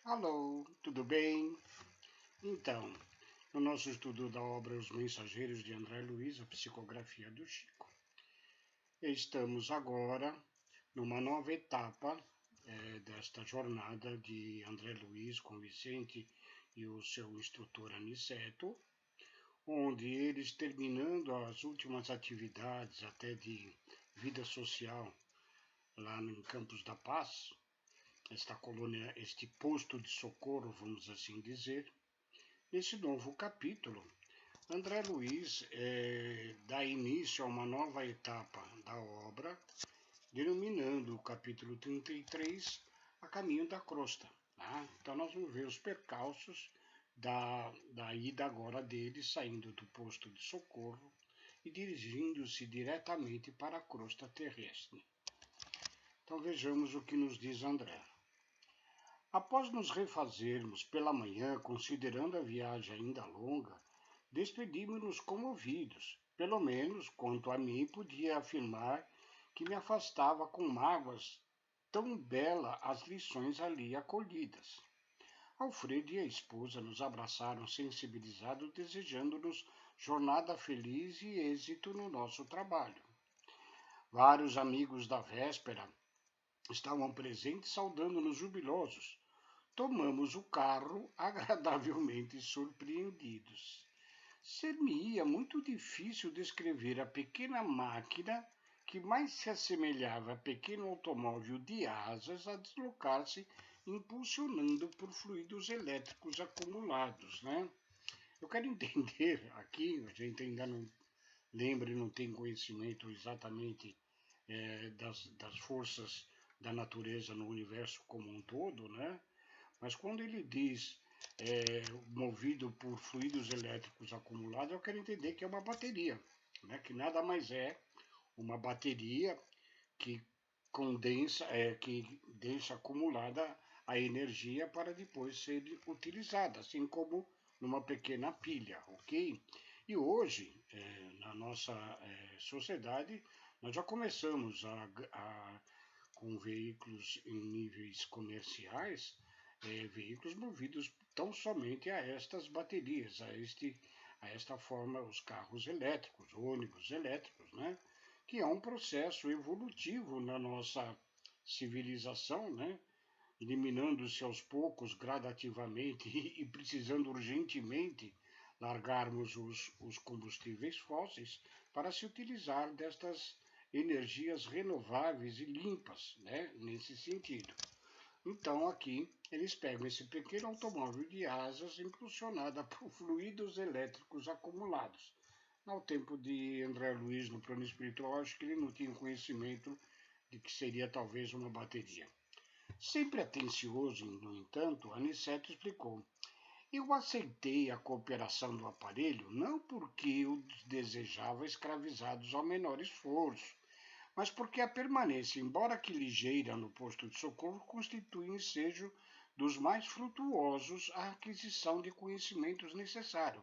Alô, tudo bem? Então, no nosso estudo da obra Os Mensageiros de André Luiz, a psicografia do Chico, estamos agora numa nova etapa desta jornada de André Luiz com Vicente e o seu instrutor Aniceto, onde eles, terminando as últimas atividades até de vida social lá em Campos da Paz, esta colônia, este posto de socorro, vamos assim dizer. Nesse novo capítulo, André Luiz dá início a uma nova etapa da obra, denominando o capítulo 33 A Caminho da Crosta. Tá? Então nós vamos ver os percalços da ida agora dele, saindo do posto de socorro e dirigindo-se diretamente para a crosta terrestre. Então vejamos o que nos diz André. Após nos refazermos pela manhã, considerando a viagem ainda longa, despedimos-nos comovidos. Pelo menos, quanto a mim, podia afirmar que me afastava com mágoas tão bela as lições ali acolhidas. Alfredo e a esposa nos abraçaram sensibilizados, desejando-nos jornada feliz e êxito no nosso trabalho. Vários amigos da véspera estavam presentes, saudando-nos jubilosos. Tomamos o carro agradavelmente surpreendidos. Ser-me-ia muito difícil descrever a pequena máquina que mais se assemelhava a pequeno automóvel de asas a deslocar-se impulsionando por fluidos elétricos acumulados, né? Eu quero entender aqui, a gente ainda não lembra e não tem conhecimento exatamente das forças da natureza no universo como um todo, né? Mas quando ele diz movido por fluidos elétricos acumulados, eu quero entender que é uma bateria, né? Que nada mais é uma bateria que condensa, que deixa acumulada a energia para depois ser utilizada, assim como numa pequena pilha, ok? E hoje, na nossa sociedade, nós já começamos com veículos em níveis comerciais, veículos movidos tão somente a estas baterias, a esta forma, os carros elétricos, ônibus elétricos, né? Que é um processo evolutivo na nossa civilização, né? Eliminando-se aos poucos, gradativamente e precisando urgentemente largarmos os combustíveis fósseis para se utilizar destas energias renováveis e limpas, né? Nesse sentido. Então aqui eles pegam esse pequeno automóvel de asas impulsionada por fluidos elétricos acumulados. No tempo de André Luiz, no plano espiritual, acho que ele não tinha conhecimento de que seria talvez uma bateria. Sempre atencioso, no entanto, Aniceto explicou: eu aceitei a cooperação do aparelho não porque os desejava escravizados ao menor esforço, mas porque a permanência, embora que ligeira, no posto de socorro constitui ensejo dos mais frutuosos à aquisição de conhecimentos necessários.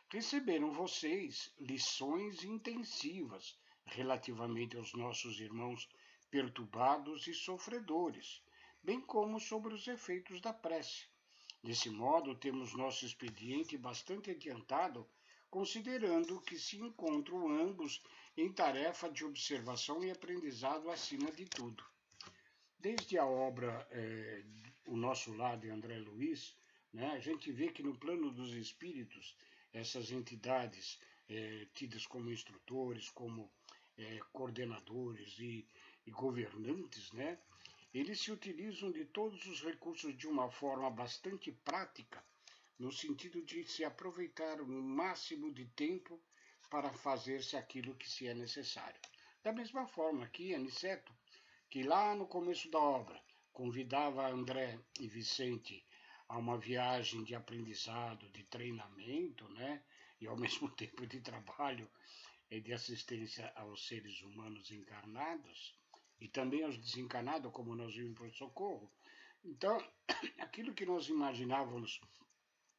Receberam vocês lições intensivas relativamente aos nossos irmãos perturbados e sofredores, bem como sobre os efeitos da prece. Desse modo, temos nosso expediente bastante adiantado, considerando que se encontram ambos em tarefa de observação e aprendizado acima de tudo. Desde a obra O Nosso Lar, de André Luiz, né, a gente vê que no plano dos espíritos, essas entidades tidas como instrutores, como coordenadores e governantes, né, eles se utilizam de todos os recursos de uma forma bastante prática, no sentido de se aproveitar o máximo de tempo para fazer-se aquilo que se é necessário. Da mesma forma que Aniceto, que lá no começo da obra convidava André e Vicente a uma viagem de aprendizado, de treinamento, né, e ao mesmo tempo de trabalho e de assistência aos seres humanos encarnados, e também aos desencarnados, como nós vimos por socorro. Então, aquilo que nós imaginávamos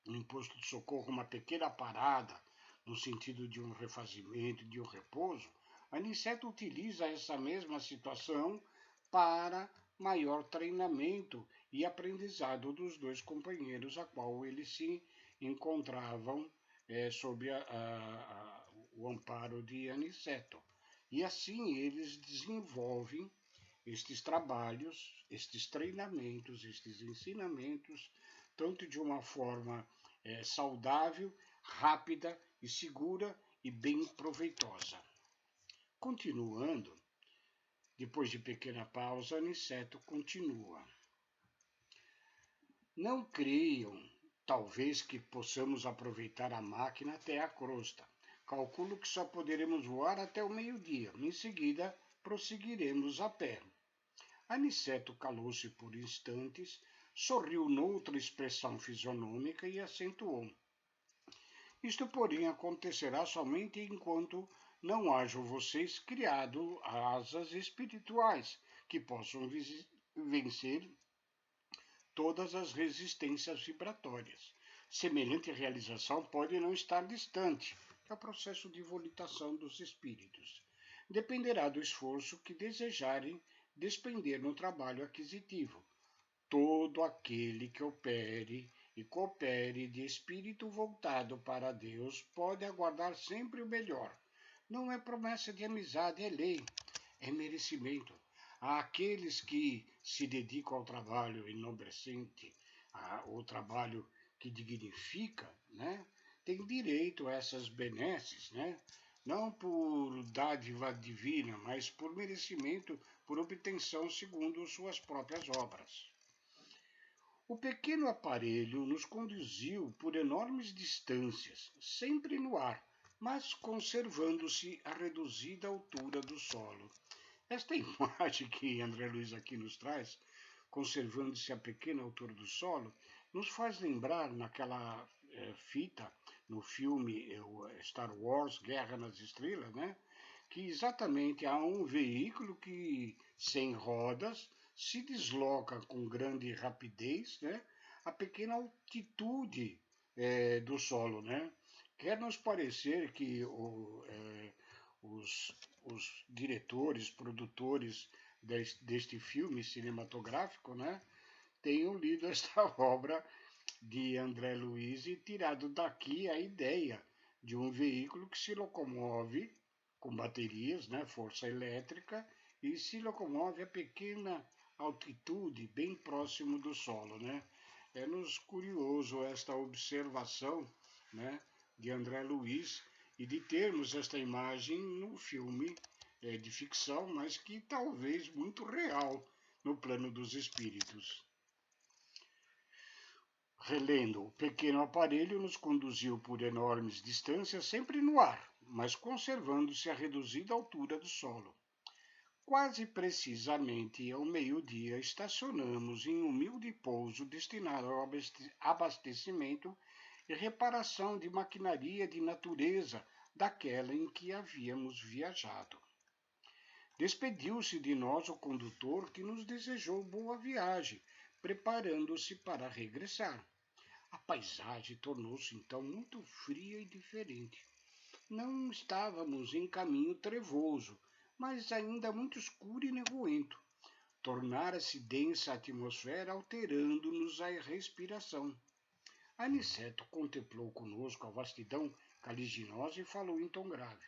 no posto de socorro, uma pequena parada, no sentido de um refazimento, de um repouso, a Aniceto utiliza essa mesma situação para maior treinamento e aprendizado dos dois companheiros, a qual eles se encontravam sob o amparo de Aniceto. E assim eles desenvolvem estes trabalhos, estes treinamentos, estes ensinamentos, tanto de uma forma saudável, rápida e segura e bem proveitosa. Continuando, depois de pequena pausa, Aniceto continua. Não creiam, talvez, que possamos aproveitar a máquina até a crosta. Calculo que só poderemos voar até o meio-dia. Em seguida, prosseguiremos a pé. Aniceto calou-se por instantes, sorriu noutra expressão fisionômica e acentuou. Isto, porém, acontecerá somente enquanto não hajam vocês criado asas espirituais que possam vencer todas as resistências vibratórias. Semelhante realização pode não estar distante, que é o processo de volitação dos espíritos. Dependerá do esforço que desejarem despender no trabalho aquisitivo. Todo aquele que opere e coopere de espírito voltado para Deus pode aguardar sempre o melhor. Não é promessa de amizade, é lei, é merecimento. Àqueles que se dedicam ao trabalho enobrecente, ao trabalho que dignifica, né, têm direito a essas benesses, né, não por dádiva divina, mas por merecimento, por obtenção segundo suas próprias obras. O pequeno aparelho nos conduziu por enormes distâncias, sempre no ar, mas conservando-se a reduzida altura do solo. Esta imagem que André Luiz aqui nos traz, conservando-se a pequena altura do solo, nos faz lembrar naquela fita, no filme Star Wars, Guerra nas Estrelas, né? Que exatamente há um veículo que, sem rodas, se desloca com grande rapidez, né? A pequena altitude do solo, né? Quer nos parecer que os diretores, produtores deste filme cinematográfico, né, tenham lido esta obra de André Luiz e tirado daqui a ideia de um veículo que se locomove com baterias, né, força elétrica, e se locomove a pequena altitude, bem próximo do solo, né? É-nos curioso esta observação, né, de André Luiz e de termos esta imagem no filme de ficção, mas que talvez muito real no plano dos espíritos. Relendo, o pequeno aparelho nos conduziu por enormes distâncias, sempre no ar, mas conservando-se a reduzida altura do solo. Quase precisamente ao meio-dia, estacionamos em um humilde pouso destinado ao abastecimento e reparação de maquinaria de natureza daquela em que havíamos viajado. Despediu-se de nós o condutor, que nos desejou boa viagem, preparando-se para regressar. A paisagem tornou-se então muito fria e diferente. Não estávamos em caminho trevoso, mas ainda muito escuro e nevoento. Tornara-se densa a atmosfera, alterando-nos a respiração. Aniceto contemplou conosco a vastidão caliginosa e falou em tom grave.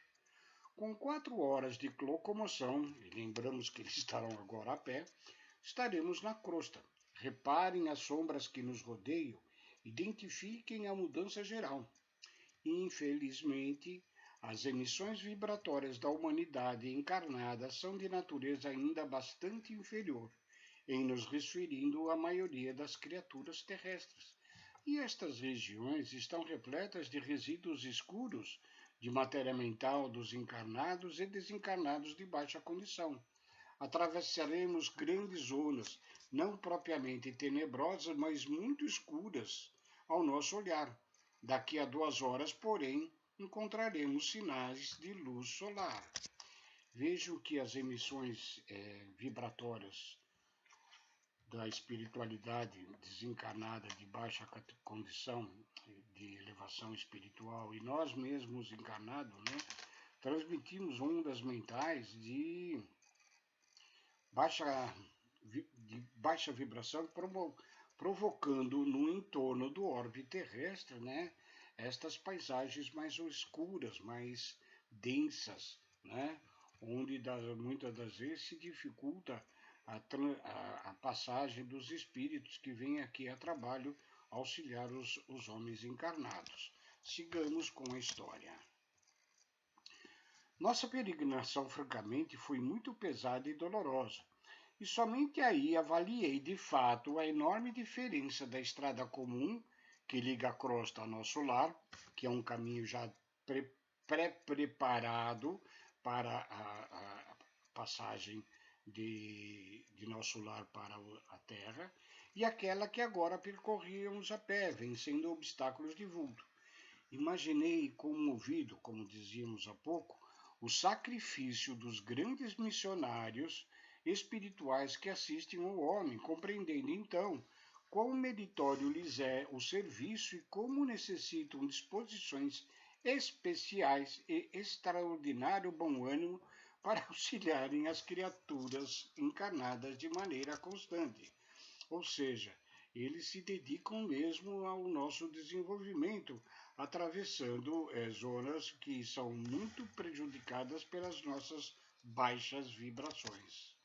Com 4 horas de locomoção, e lembramos que eles estarão agora a pé, estaremos na crosta. Reparem as sombras que nos rodeiam, identifiquem a mudança geral. Infelizmente, as emissões vibratórias da humanidade encarnada são de natureza ainda bastante inferior, em nos referindo à maioria das criaturas terrestres. E estas regiões estão repletas de resíduos escuros de matéria mental dos encarnados e desencarnados de baixa condição. Atravessaremos grandes zonas, não propriamente tenebrosas, mas muito escuras ao nosso olhar. Daqui a 2 horas, porém, encontraremos sinais de luz solar. Vejam que as emissões vibratórias da espiritualidade desencarnada de baixa condição de elevação espiritual e nós mesmos encarnados, né, transmitimos ondas mentais de de baixa vibração, provocando no entorno do orbe terrestre, né, estas paisagens mais escuras, mais densas, né, onde muitas das vezes se dificulta a passagem dos espíritos que vêm aqui a trabalho auxiliar os homens encarnados. Sigamos com a história. Nossa peregrinação, francamente, foi muito pesada e dolorosa, e somente aí avaliei de fato a enorme diferença da estrada comum que liga a crosta ao nosso lar, que é um caminho já pré-preparado para a passagem de nosso lar para a terra, e aquela que agora percorríamos a pé, vencendo obstáculos de vulto. Imaginei comovido, como dizíamos há pouco, o sacrifício dos grandes missionários espirituais que assistem ao homem, compreendendo então quão meritório lhes é o serviço e como necessitam disposições especiais e extraordinário bom ânimo para auxiliarem as criaturas encarnadas de maneira constante. Ou seja, eles se dedicam mesmo ao nosso desenvolvimento, atravessando zonas que são muito prejudicadas pelas nossas baixas vibrações.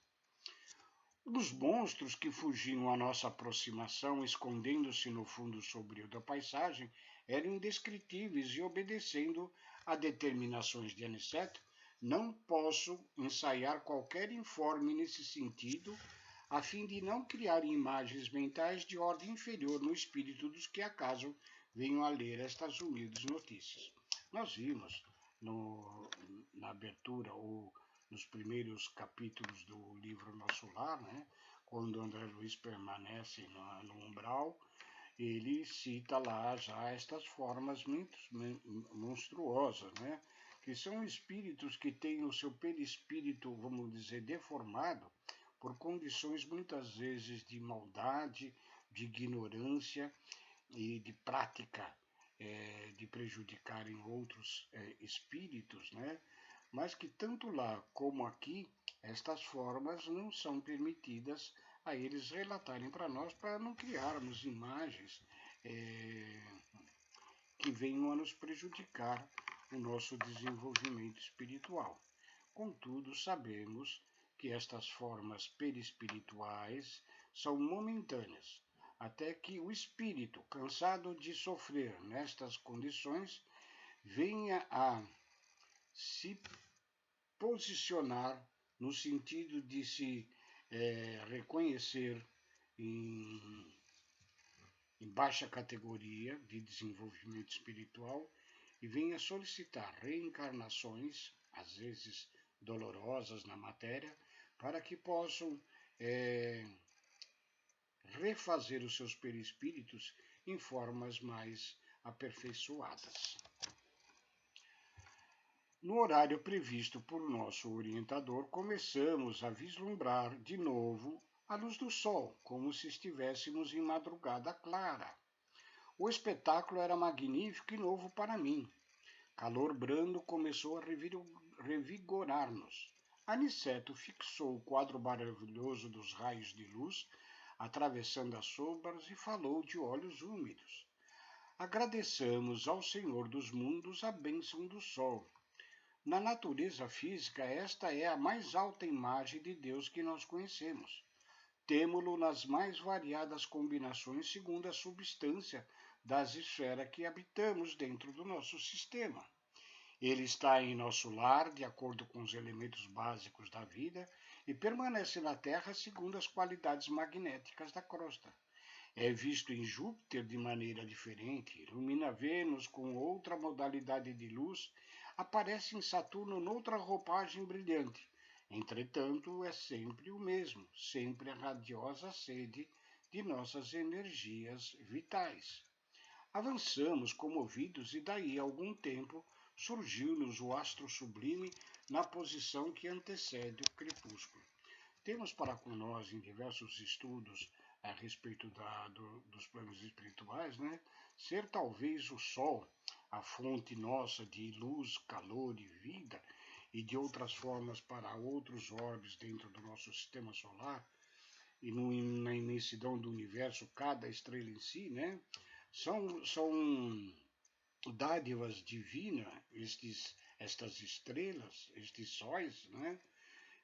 Os monstros que fugiam à nossa aproximação, escondendo-se no fundo sombrio da paisagem, eram indescritíveis e, obedecendo a determinações de Aniceto, não posso ensaiar qualquer informe nesse sentido, a fim de não criar imagens mentais de ordem inferior no espírito dos que acaso venham a ler estas humildes notícias. Nós vimos na abertura ou nos primeiros capítulos do livro Nosso Lar, né, quando André Luiz permanece no umbral, ele cita lá já estas formas monstruosas, né, que são espíritos que têm o seu perispírito, vamos dizer, deformado por condições muitas vezes de maldade, de ignorância e de prática de prejudicarem outros espíritos, né? Mas que tanto lá como aqui, estas formas não são permitidas a eles relatarem para nós, para não criarmos imagens que venham a nos prejudicar o nosso desenvolvimento espiritual. Contudo, sabemos que estas formas perispirituais são momentâneas, até que o espírito, cansado de sofrer nestas condições, venha a se posicionar no sentido de se reconhecer em baixa categoria de desenvolvimento espiritual e venha solicitar reencarnações, às vezes dolorosas na matéria, para que possam refazer os seus perispíritos em formas mais aperfeiçoadas. No horário previsto por nosso orientador, começamos a vislumbrar de novo a luz do sol, como se estivéssemos em madrugada clara. O espetáculo era magnífico e novo para mim. Calor brando começou a revigorar-nos. Aniceto fixou o quadro maravilhoso dos raios de luz, atravessando as sombras, e falou de olhos úmidos. Agradeçamos ao Senhor dos mundos a bênção do sol. Na natureza física, esta é a mais alta imagem de Deus que nós conhecemos. Temo-lo nas mais variadas combinações segundo a substância das esferas que habitamos dentro do nosso sistema. Ele está em nosso lar, de acordo com os elementos básicos da vida, e permanece na Terra segundo as qualidades magnéticas da crosta. É visto em Júpiter de maneira diferente, ilumina Vênus com outra modalidade de luz, aparece em Saturno noutra roupagem brilhante. Entretanto, é sempre o mesmo, sempre a radiosa sede de nossas energias vitais. Avançamos comovidos e daí a algum tempo surgiu-nos o astro sublime na posição que antecede o crepúsculo. Temos para com nós, em diversos estudos a respeito dos planos espirituais, né, ser talvez o Sol, a fonte nossa de luz, calor e vida, e de outras formas para outros orbes dentro do nosso sistema solar, e na imensidão do universo, cada estrela em si, né? São dádivas divinas, estas estrelas, estes sóis, né?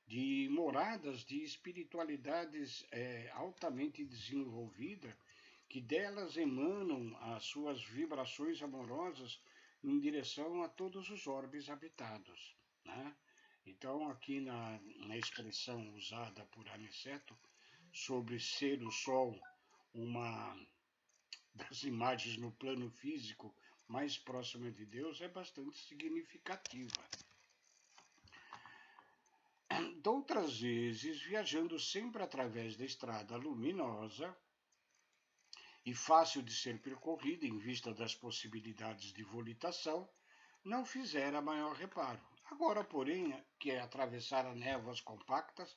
De moradas de espiritualidades altamente desenvolvidas, que delas emanam as suas vibrações amorosas em direção a todos os orbes habitados, né? Então, aqui na expressão usada por Aniceto sobre ser o Sol uma das imagens no plano físico mais próxima de Deus, é bastante significativa. Outras vezes, viajando sempre através da estrada luminosa e fácil de ser percorrida em vista das possibilidades de volitação, não fizera maior reparo. Agora, porém, que atravessara névoas compactas,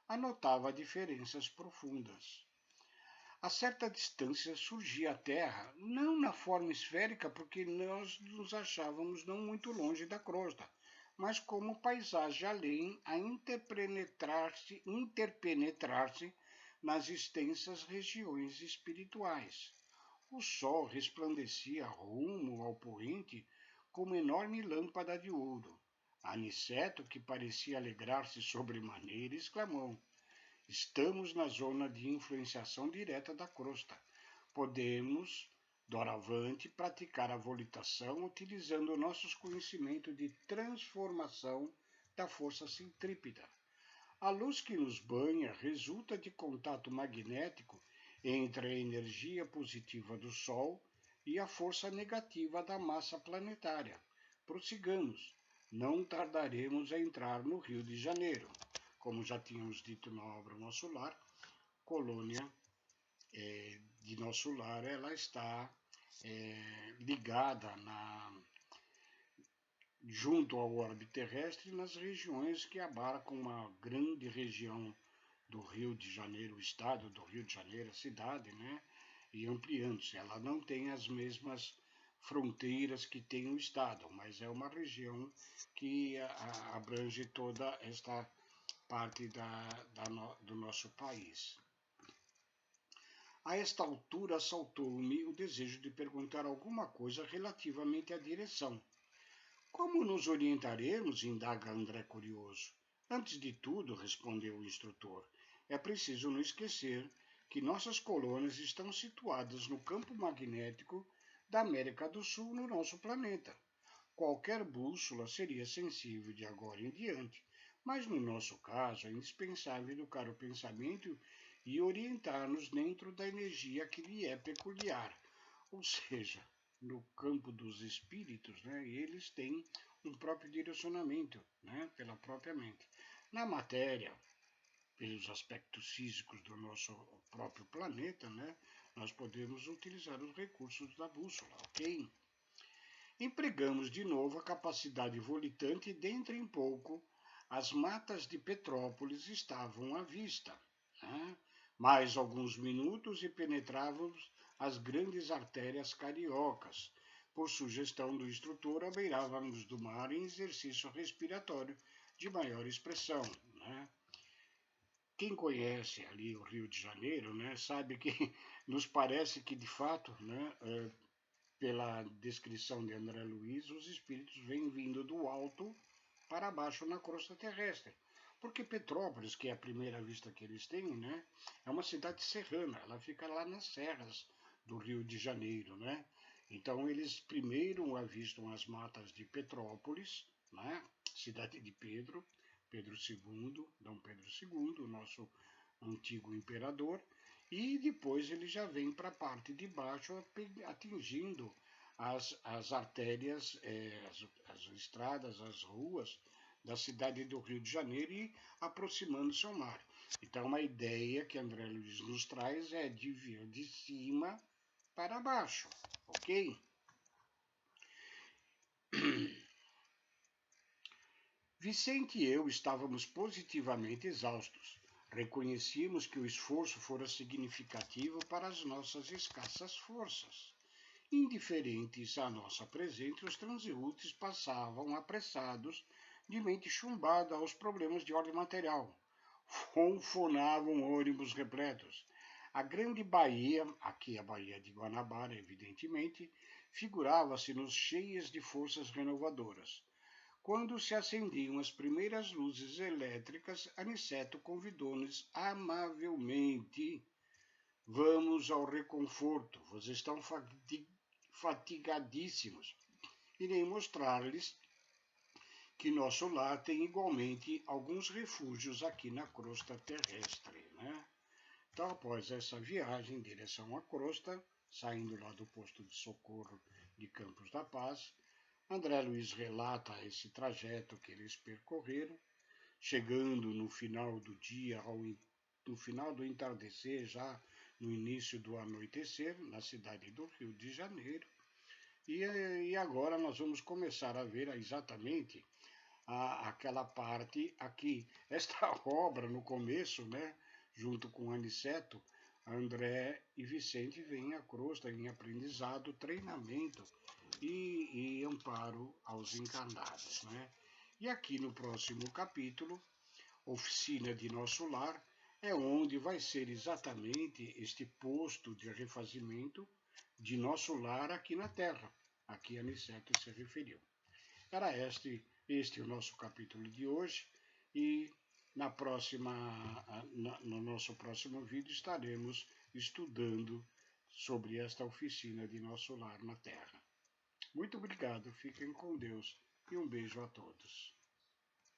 anotava diferenças profundas. A certa distância surgia a Terra, não na forma esférica, porque nós nos achávamos não muito longe da crosta, mas como paisagem além a interpenetrar-se nas extensas regiões espirituais. O sol resplandecia rumo ao poente como enorme lâmpada de ouro. Aniceto, que parecia alegrar-se sobremaneira, exclamou: estamos na zona de influenciação direta da crosta. Podemos, doravante, praticar a volitação utilizando nossos conhecimentos de transformação da força centrípeta. A luz que nos banha resulta de contato magnético entre a energia positiva do Sol e a força negativa da massa planetária. Prossigamos. Não tardaremos a entrar no Rio de Janeiro. Como já tínhamos dito na obra Nosso Lar, colônia de Nosso Lar, ela está ligada junto ao orbe terrestre nas regiões que abarcam uma grande região do Rio de Janeiro, o estado do Rio de Janeiro, a cidade, né? E ampliando-se. Ela não tem as mesmas fronteiras que tem o estado, mas é uma região que abrange toda esta parte do nosso país. A esta altura assaltou-me o desejo de perguntar alguma coisa relativamente à direção. Como nos orientaremos? Indaga André curioso. Antes de tudo, respondeu o instrutor, é preciso não esquecer que nossas colônias estão situadas no campo magnético da América do Sul, no nosso planeta. Qualquer bússola seria sensível de agora em diante, mas no nosso caso é indispensável educar o pensamento e orientar-nos dentro da energia que lhe é peculiar, ou seja, no campo dos espíritos, né, eles têm um próprio direcionamento, né, pela própria mente. Na matéria, pelos aspectos físicos do nosso próprio planeta, né, nós podemos utilizar os recursos da bússola, ok? Empregamos de novo a capacidade volitante e dentro em pouco as matas de Petrópolis estavam à vista. Né? Mais alguns minutos e penetrávamos as grandes artérias cariocas. Por sugestão do instrutor, abeirávamos do mar em exercício respiratório de maior expressão. Né? Quem conhece ali o Rio de Janeiro, né, sabe que nos parece que, de fato, né, pela descrição de André Luiz, os espíritos vêm vindo do alto para baixo na crosta terrestre. Porque Petrópolis, que é a primeira vista que eles têm, né, é uma cidade serrana, ela fica lá nas serras do Rio de Janeiro, né? Então eles primeiro avistam as matas de Petrópolis, né, cidade de Pedro II, Dom Pedro II, o nosso antigo imperador, e depois ele já vem para a parte de baixo, atingindo as artérias, as estradas, as ruas da cidade do Rio de Janeiro e aproximando-se ao mar. Então a ideia que André Luiz nos traz é de vir de cima para baixo, ok? Vicente e eu estávamos positivamente exaustos. Reconhecíamos que o esforço fora significativo para as nossas escassas forças. Indiferentes à nossa presença, os transeuntes passavam apressados, de mente chumbada aos problemas de ordem material. ronfonavam ônibus repletos. A grande Baía, aqui a Baía de Guanabara, evidentemente, figurava-se nos cheias de forças renovadoras. Quando se acendiam as primeiras luzes elétricas, Aniceto convidou-nos amavelmente. Vamos ao reconforto, vocês estão fatigadíssimos. Irei mostrar-lhes que nosso lar tem igualmente alguns refúgios aqui na crosta terrestre, né? Então, após essa viagem em direção à crosta, saindo lá do posto de socorro de Campos da Paz, André Luiz relata esse trajeto que eles percorreram, chegando no final do dia, no final do entardecer, já no início do anoitecer, na cidade do Rio de Janeiro. E agora nós vamos começar a ver exatamente aquela parte aqui. Esta obra, no começo, né, junto com Aniceto, André e Vicente vêm à crosta em aprendizado, treinamento e amparo aos encarnados, né? E aqui no próximo capítulo, Oficina de Nosso Lar, é onde vai ser exatamente este posto de refazimento de nosso lar aqui na Terra. Aqui Aniceto se referiu. Era este o nosso capítulo de hoje e no nosso próximo vídeo estaremos estudando sobre esta oficina de nosso lar na Terra. Muito obrigado, fiquem com Deus e um beijo a todos.